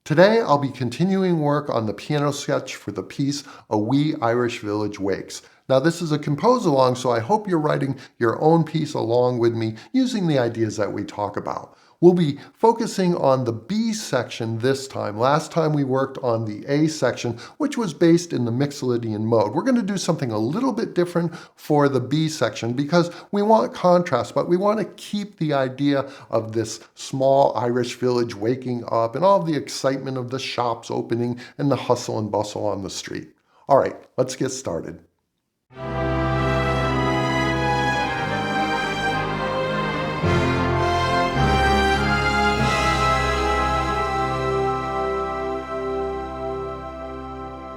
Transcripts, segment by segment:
Today I'll be continuing work on the piano sketch for the piece A Wee Irish Village Wakes. Now this is a compose along, so I hope you're writing your own piece along with me using the ideas that we talk about. We'll be focusing on the B section this time. Last time we worked on the A section, which was based in the Mixolydian mode. We're going to do something a little bit different for the B section because we want contrast, but we want to keep the idea of this small Irish village waking up and all the excitement of the shops opening and the hustle and bustle on the street. All right, let's get started.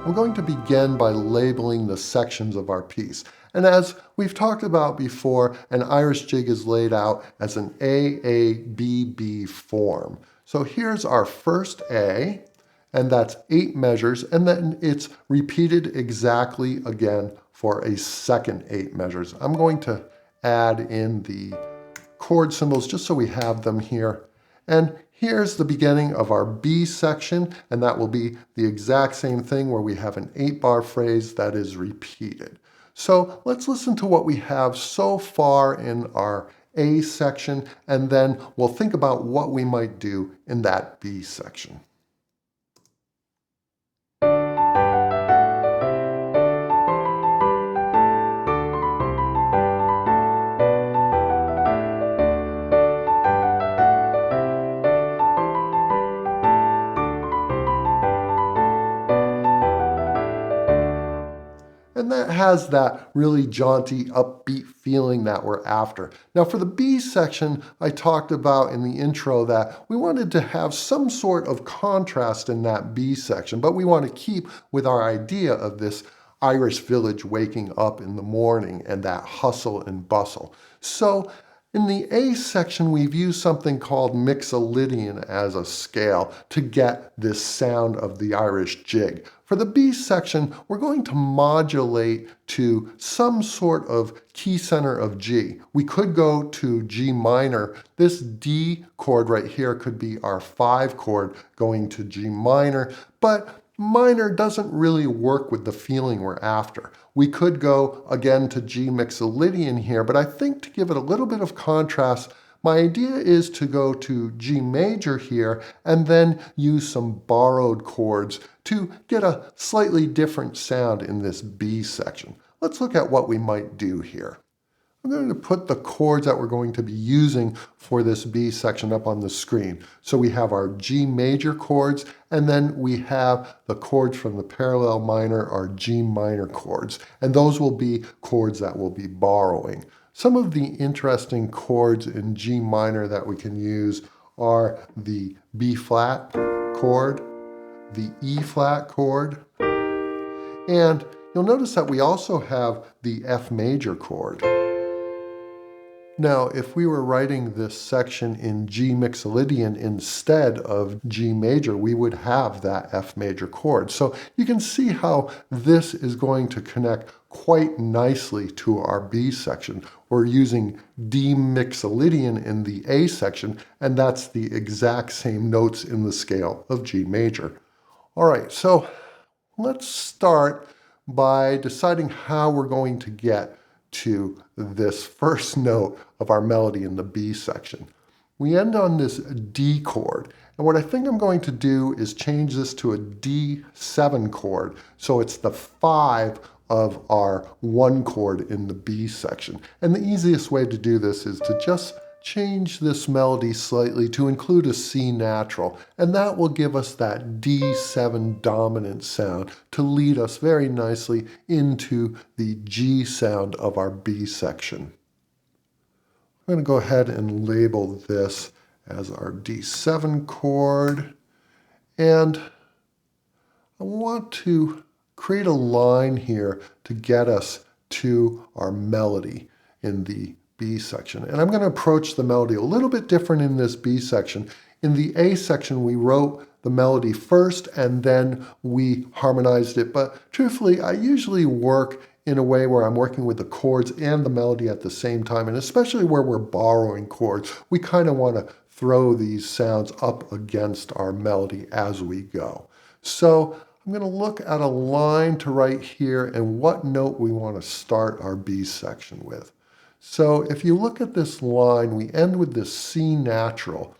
I'm going to begin by labeling the sections of our piece. And as we've talked about before, an Irish jig is laid out as an AABB form. So here's our first A, and that's 8 measures, and then it's repeated exactly again for a second 8 measures. I'm going to add in the chord symbols just so we have them here. And here's the beginning of our B section, and that will be the exact same thing where we have an 8-bar phrase that is repeated. So let's listen to what we have so far in our A section, and then we'll think about what we might do in that B section. And that has that really jaunty, upbeat feeling that we're after. Now for the B section, I talked about in the intro that we wanted to have some sort of contrast in that B section, but we want to keep with our idea of this Irish village waking up in the morning and that hustle and bustle. So in the A section, we've used something called Mixolydian as a scale to get this sound of the Irish jig. For the B section, we're going to modulate to some sort of key center of G. We could go to G minor. This D chord right here could be our 5 chord going to G minor, but minor doesn't really work with the feeling we're after. We could go again to G Mixolydian here, but I think to give it a little bit of contrast, my idea is to go to G major here and then use some borrowed chords to get a slightly different sound in this B section. Let's look at what we might do here. I'm going to put the chords that we're going to be using for this B section up on the screen. So we have our G major chords, and then we have the chords from the parallel minor, our G minor chords. And those will be chords that we'll be borrowing. Some of the interesting chords in G minor that we can use are the B flat chord, the E flat chord, and you'll notice that we also have the F major chord. Now, if we were writing this section in G Mixolydian instead of G major, we would have that F major chord. So you can see how this is going to connect quite nicely to our B section. We're using D Mixolydian in the A section, and that's the exact same notes in the scale of G major. All right, so let's start by deciding how we're going to get to this first note of our melody in the B section. We end on this D chord, and what I think I'm going to do is change this to a D7 chord, so it's the 5 of our 1 chord in the B section. And the easiest way to do this is to just change this melody slightly to include a C natural, and that will give us that D7 dominant sound to lead us very nicely into the G sound of our B section. I'm going to go ahead and label this as our D7 chord, and I want to create a line here to get us to our melody in the B section. And I'm going to approach the melody a little bit different in this B section. In the A section, we wrote the melody first and then we harmonized it. But truthfully, I usually work in a way where I'm working with the chords and the melody at the same time. And especially where we're borrowing chords, we kind of want to throw these sounds up against our melody as we go. So I'm going to look at a line to right here and what note we want to start our B section with. So if you look at this line, we end with this C natural,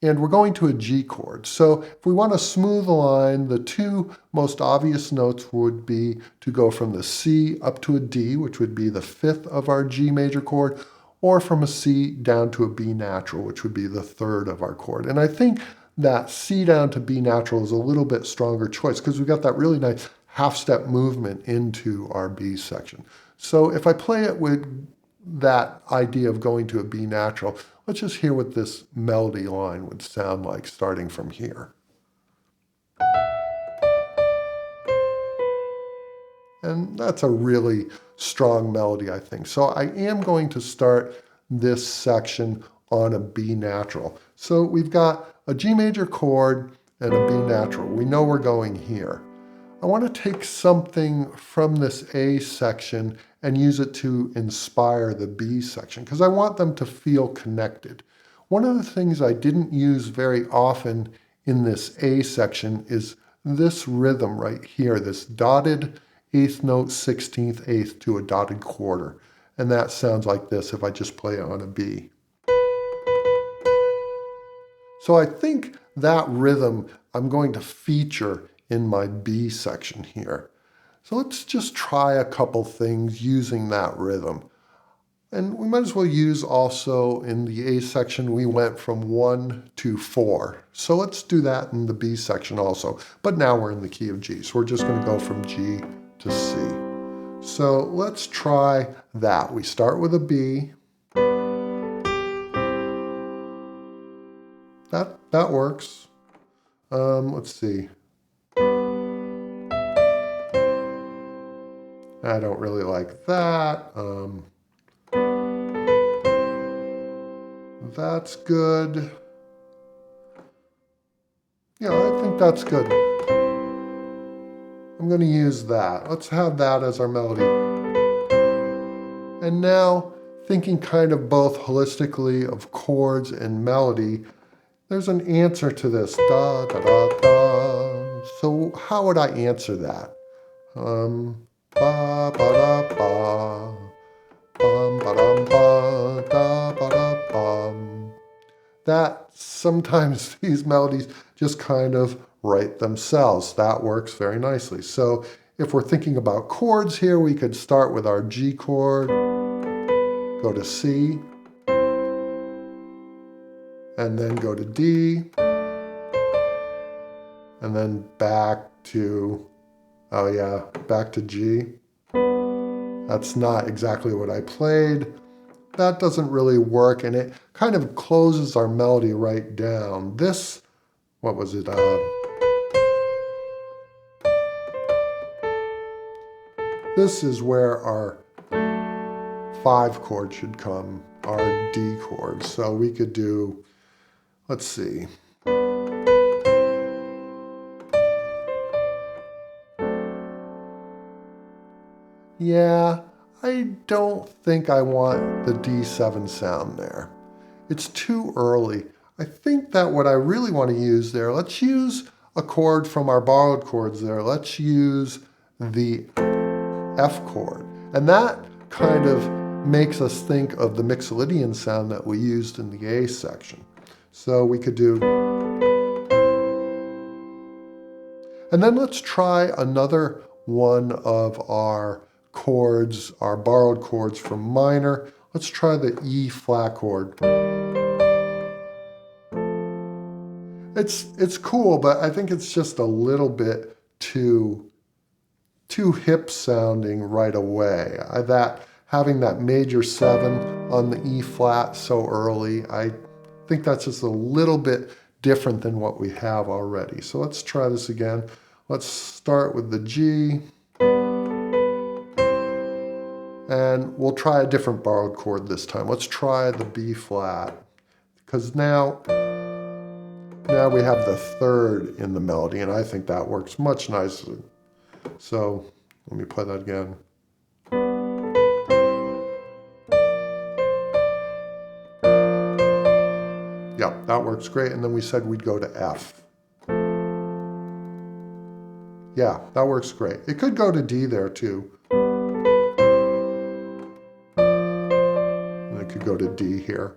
and we're going to a G chord. So if we want a smooth line, the two most obvious notes would be to go from the C up to a D, which would be the fifth of our G major chord, or from a C down to a B natural, which would be the third of our chord. And I think that C down to B natural is a little bit stronger choice because we got that really nice half-step movement into our B section. So if I play it with that idea of going to a B natural, let's just hear what this melody line would sound like starting from here. And that's a really strong melody, I think. So I am going to start this section on a B natural. So we've got a G major chord and a B natural. We know we're going here. I want to take something from this A section and use it to inspire the B section because I want them to feel connected. One of the things I didn't use very often in this A section is this rhythm right here, this dotted eighth note, 16th eighth to a dotted quarter. And that sounds like this if I just play it on a B. So I think that rhythm I'm going to feature in my B section here. So let's just try a couple things using that rhythm. And we might as well use also in the A section, we went from 1 to 4. So let's do that in the B section also. But now we're in the key of G. So we're just going to go from G to C. So let's try that. We start with a B. That works. Let's see. I don't really like that. That's good. Yeah, I think that's good. I'm going to use that. Let's have that as our melody. And now, thinking kind of both holistically of chords and melody, there's an answer to this. Da, da, da, da. So how would I answer that? Ba, ba, da, ba. Bum, ba, dum, ba, da, ba, da, bum. That sometimes these melodies just kind of write themselves. That works very nicely. So if we're thinking about chords here, we could start with our G chord, go to C, and then go to D, and then back to, oh yeah, back to G. That's not exactly what I played. That doesn't really work, and it kind of closes our melody right down. This, what was it? This is where our 5 chord should come, our D chord. So we could do, let's see. Yeah, I don't think I want the D7 sound there. It's too early. I think that what I really want to use there, let's use a chord from our borrowed chords there. Let's use the F chord. And that kind of makes us think of the Mixolydian sound that we used in the A section. So we could do, and then let's try another one of our chords, our borrowed chords from minor. Let's try the E flat chord. It's cool, but I think it's just a little bit too hip sounding right away. Having that major 7 on the E flat so early, I think that's just a little bit different than what we have already. So let's try this again. Let's start with the G. And we'll try a different borrowed chord this time. Let's try the B flat. Because now we have the 3rd in the melody, and I think that works much nicer. So let me play that again. Yeah, that works great. And then we said we'd go to F. Yeah, that works great. It could go to D there too. And it could go to D here.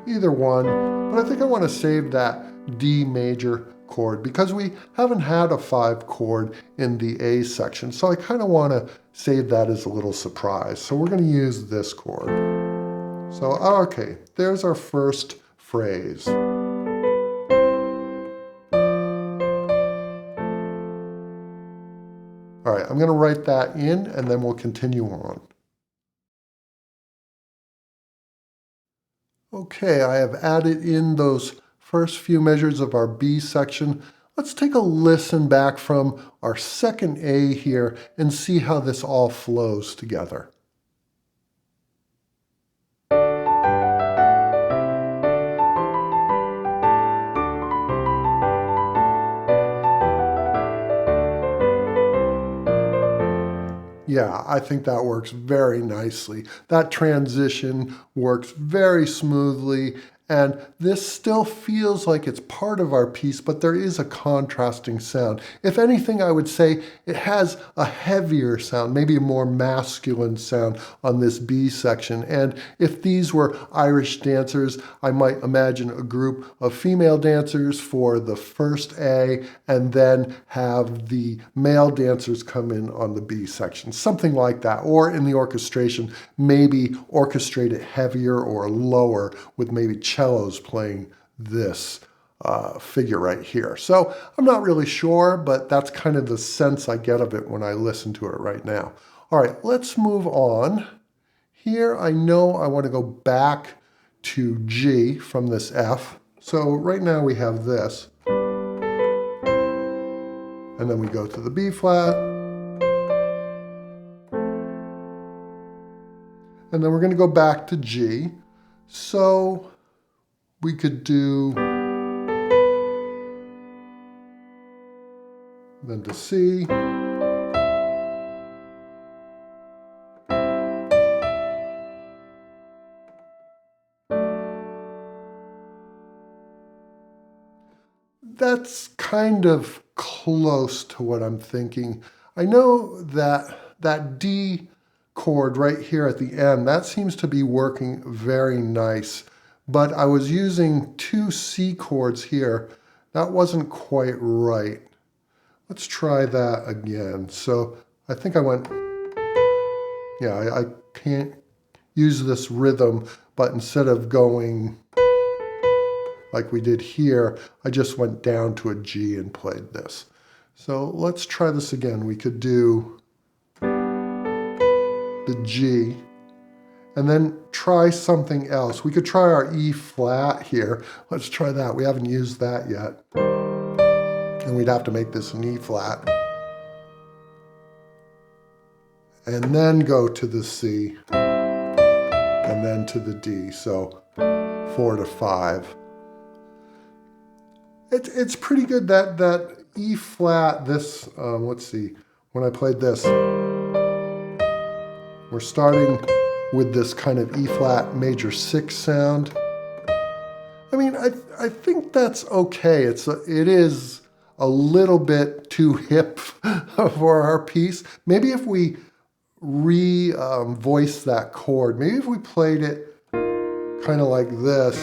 Either one, but I think I want to save that D major chord because we haven't had a 5 chord in the A section. So I kind of want to save that as a little surprise. So we're going to use this chord. So, okay, there's our first phrase. All right, I'm going to write that in and then we'll continue on. Okay, I have added in those first few measures of our B section. Let's take a listen back from our second A here and see how this all flows together. Yeah, I think that works very nicely. That transition works very smoothly, and this still feels like it's part of our piece, but there is a contrasting sound. If anything, I would say it has a heavier sound, maybe a more masculine sound on this B section. And if these were Irish dancers, I might imagine a group of female dancers for the first A, and then have the male dancers come in on the B section, something like that. Or in the orchestration, maybe orchestrate it heavier or lower with maybe cellos playing this figure right here. So I'm not really sure, but that's kind of the sense I get of it when I listen to it right now. All right, let's move on. Here I know I want to go back to G from this F. So right now we have this. And then we go to the B flat. And then we're going to go back to G. So we could do, then to C. That's kind of close to what I'm thinking. I know that that D chord right here at the end, that seems to be working very nice, but I was using 2 C chords here. That wasn't quite right. Let's try that again. So I think I went, yeah, I can't use this rhythm, but instead of going like we did here, I just went down to a G and played this. So let's try this again. We could do the G and then try something else. We could try our E flat here. Let's try that. We haven't used that yet. And we'd have to make this an E flat. And then go to the C and then to the D. So 4 to 5. It's pretty good that E flat, this, let's see, when I played this, we're starting with this kind of E flat major 6 sound. I mean, I think that's okay. It is a little bit too hip for our piece. Maybe if we voice that chord, maybe if we played it kind of like this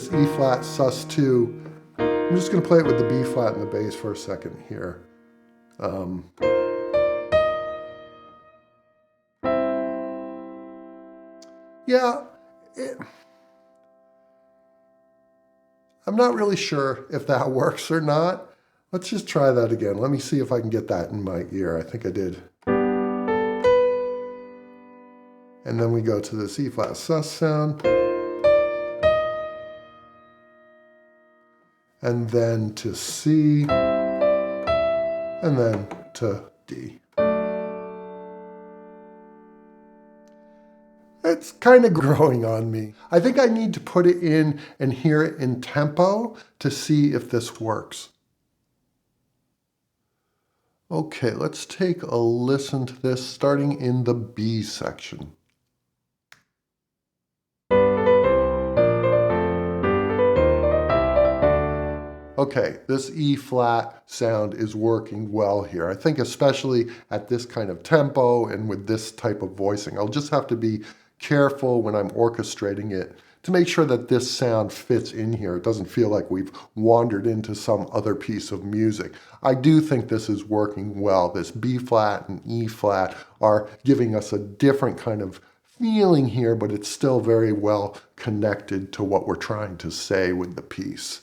E flat sus2. I'm just going to play it with the B flat and the bass for a second here. Yeah, I'm not really sure if that works or not. Let's just try that again. Let me see if I can get that in my ear. I think I did. And then we go to the C flat sus sound. And then to C, and then to D. It's kind of growing on me. I think I need to put it in and hear it in tempo to see if this works. Okay, let's take a listen to this starting in the B section. Okay, this E flat sound is working well here. I think especially at this kind of tempo and with this type of voicing. I'll just have to be careful when I'm orchestrating it to make sure that this sound fits in here. It doesn't feel like we've wandered into some other piece of music. I do think this is working well. This B flat and E flat are giving us a different kind of feeling here, but it's still very well connected to what we're trying to say with the piece.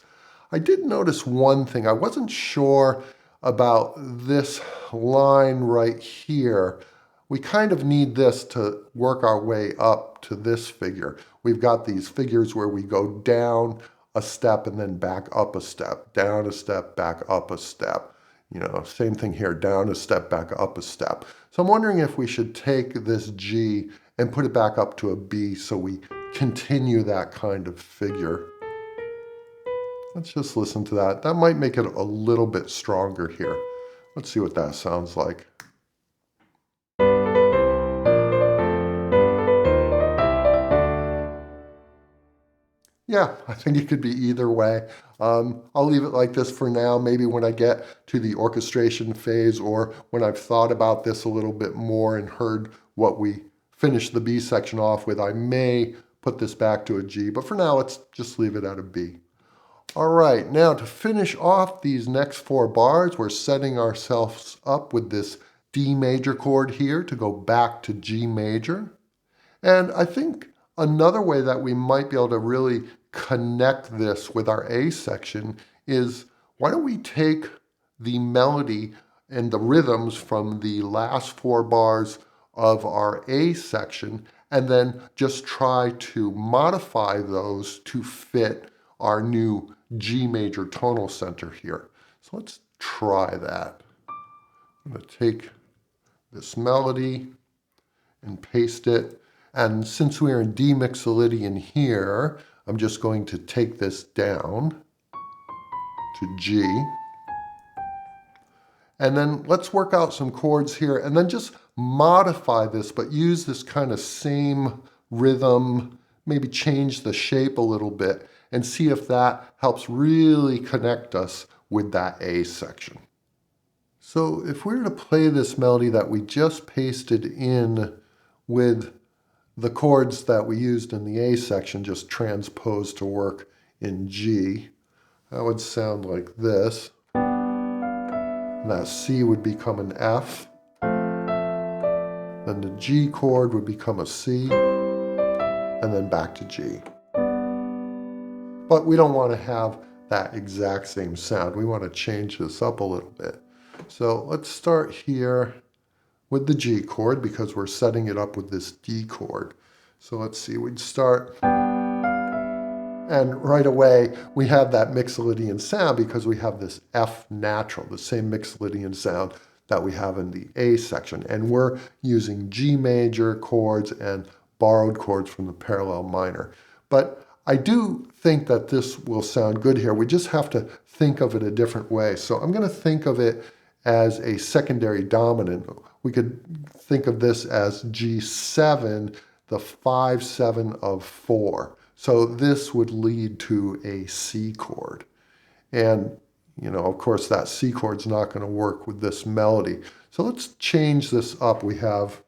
I did notice one thing. I wasn't sure about this line right here. We kind of need this to work our way up to this figure. We've got these figures where we go down a step and then back up a step, down a step, back up a step. You know, same thing here, down a step, back up a step. So I'm wondering if we should take this G and put it back up to a B so we continue that kind of figure. Let's just listen to that. That might make it a little bit stronger here. Let's see what that sounds like. Yeah, I think it could be either way. I'll leave it like this for now. Maybe when I get to the orchestration phase or when I've thought about this a little bit more and heard what we finished the B section off with, I may put this back to a G. But for now, let's just leave it at a B. All right, now to finish off these next 4 bars, we're setting ourselves up with this D major chord here to go back to G major. And I think another way that we might be able to really connect this with our A section is, why don't we take the melody and the rhythms from the last 4 bars of our A section and then just try to modify those to fit our new G major tonal center here. So let's try that. I'm going to take this melody and paste it. And since we're in D mixolydian here, I'm just going to take this down to G. And then let's work out some chords here and then just modify this, but use this kind of same rhythm, maybe change the shape a little bit and see if that helps really connect us with that A section. So if we were to play this melody that we just pasted in with the chords that we used in the A section, just transposed to work in G, that would sound like this. And that C would become an F. Then the G chord would become a C, and then back to G. But we don't want to have that exact same sound. We want to change this up a little bit. So let's start here with the G chord because we're setting it up with this D chord. So let's see, we'd start, and right away we have that mixolydian sound because we have this F natural, the same mixolydian sound that we have in the A section. And we're using G major chords and borrowed chords from the parallel minor. But I do think that this will sound good here. We just have to think of it a different way. So I'm going to think of it as a secondary dominant. We could think of this as G7, the 5-7 of 4. So this would lead to a C chord. And, you know, of course, that C chord's not going to work with this melody. So let's change this up. We have,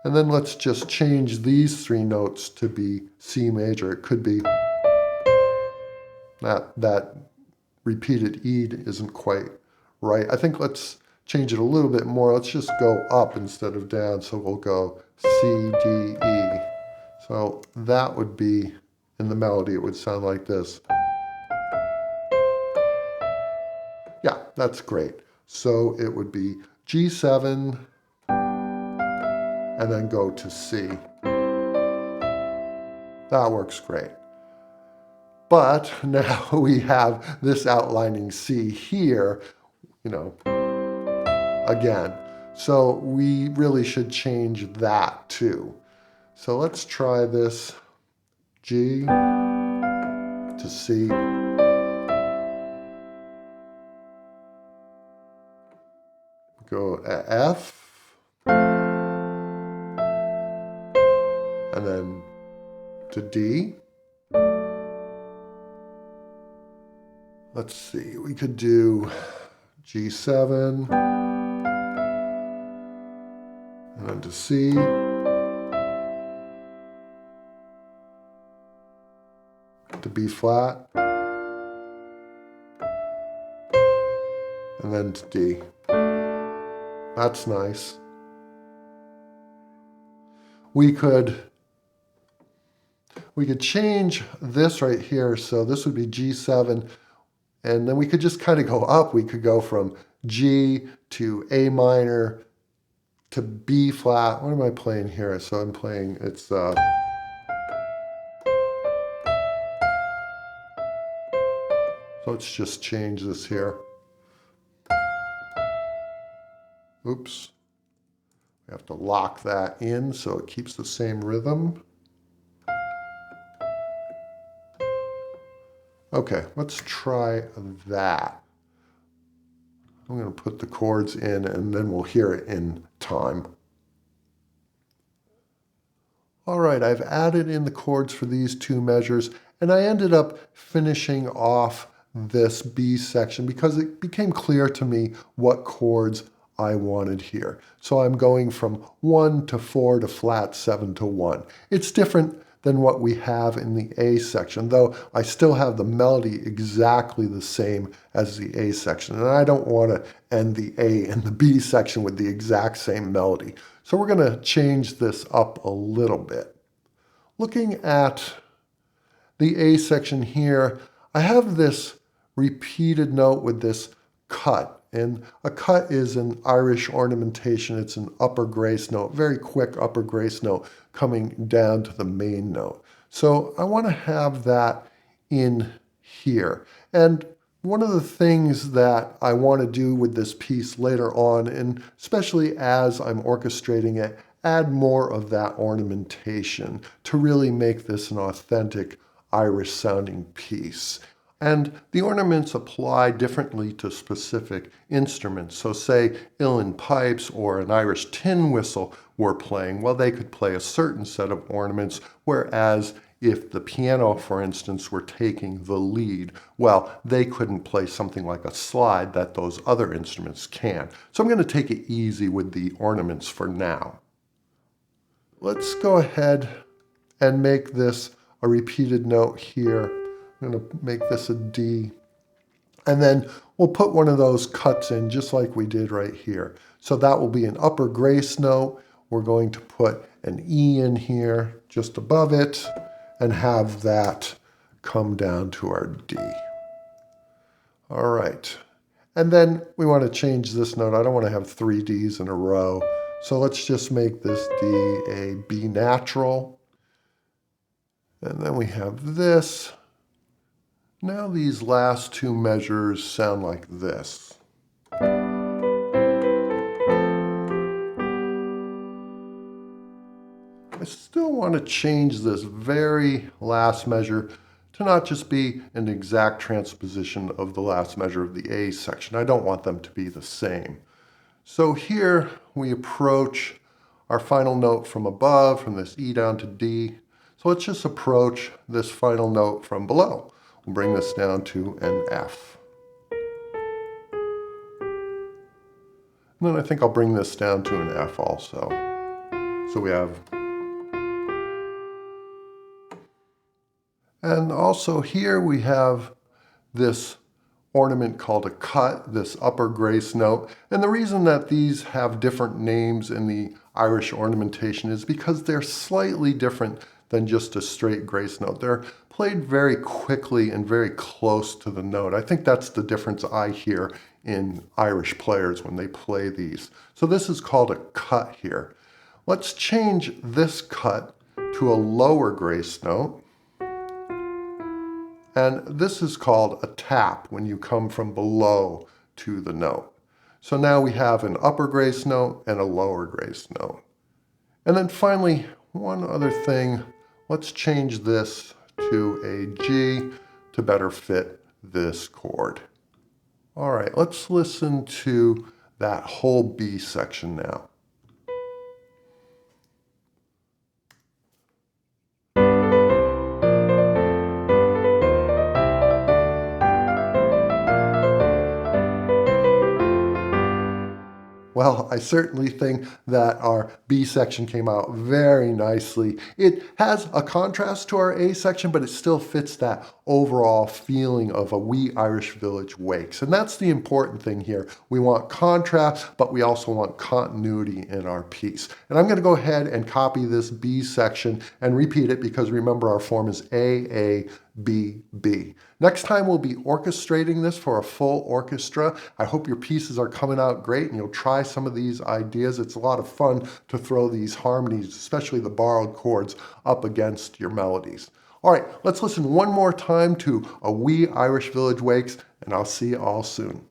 and then let's just change these 3 notes to be C major. It could be that repeated E isn't quite right. I think let's change it a little bit more. Let's just go up instead of down. So we'll go C, D, E. So that would be, in the melody, it would sound like this. Yeah, that's great. So it would be G7, and then go to C. That works great. But now we have this outlining C here, you know, again. So we really should change that too. So let's try this G to C. Go F. And then to D. Let's see, we could do G7, and then to C, to B flat, and then to D. That's nice. We could change this right here, so this would be G7, and then we could just kind of go up. We could go from G to A minor to B flat. What am I playing here? So I'm playing, so let's just change this here. Oops. We have to lock that in so it keeps the same rhythm. Okay, let's try that. I'm going to put the chords in and then we'll hear it in time. All right, I've added in the chords for these two measures, and I ended up finishing off this B section because it became clear to me what chords I wanted here. So I'm going from 1 to 4 to flat 7 to 1. It's different than what we have in the A section, though I still have the melody exactly the same as the A section, and I don't want to end the A and the B section with the exact same melody. So we're going to change this up a little bit. Looking at the A section here, I have this repeated note with this cut. And a cut is an Irish ornamentation. It's an upper grace note, very quick upper grace note coming down to the main note. So I want to have that in here. And one of the things that I want to do with this piece later on, and especially as I'm orchestrating it, add more of that ornamentation to really make this an authentic Irish sounding piece. And the ornaments apply differently to specific instruments. So say uilleann pipes or an Irish tin whistle were playing, well, they could play a certain set of ornaments, whereas if the piano, for instance, were taking the lead, well, they couldn't play something like a slide that those other instruments can. So I'm going to take it easy with the ornaments for now. Let's go ahead and make this a repeated note here. I'm going to make this a D. And then we'll put one of those cuts in just like we did right here. So that will be an upper grace note. We're going to put an E in here just above it and have that come down to our D. All right. And then we want to change this note. I don't want to have 3 Ds in a row. So let's just make this D a B natural. And then we have this. Now these last two measures sound like this. I still want to change this very last measure to not just be an exact transposition of the last measure of the A section. I don't want them to be the same. So here we approach our final note from above, from this E down to D. So let's just approach this final note from below. We'll bring this down to an F. And then I think I'll bring this down to an F also. So we have... And also here we have this ornament called a cut, this upper grace note. And the reason that these have different names in the Irish ornamentation is because they're slightly different than just a straight grace note. They're played very quickly and very close to the note. I think that's the difference I hear in Irish players when they play these. So this is called a cut here. Let's change this cut to a lower grace note. And this is called a tap when you come from below to the note. So now we have an upper grace note and a lower grace note. And then finally, one other thing, let's change this to a G to better fit this chord. All right, let's listen to that whole B section now. Well, I certainly think that our B section came out very nicely. It has a contrast to our A section, but it still fits that overall feeling of a wee Irish village wakes. And that's the important thing here. We want contrast, but we also want continuity in our piece. And I'm going to go ahead and copy this B section and repeat it because remember our form is A, B, B. Next time we'll be orchestrating this for a full orchestra. I hope your pieces are coming out great and you'll try some of these ideas. It's a lot of fun to throw these harmonies, especially the borrowed chords, up against your melodies. All right, let's listen one more time to A Wee Irish Village Wakes, and I'll see you all soon.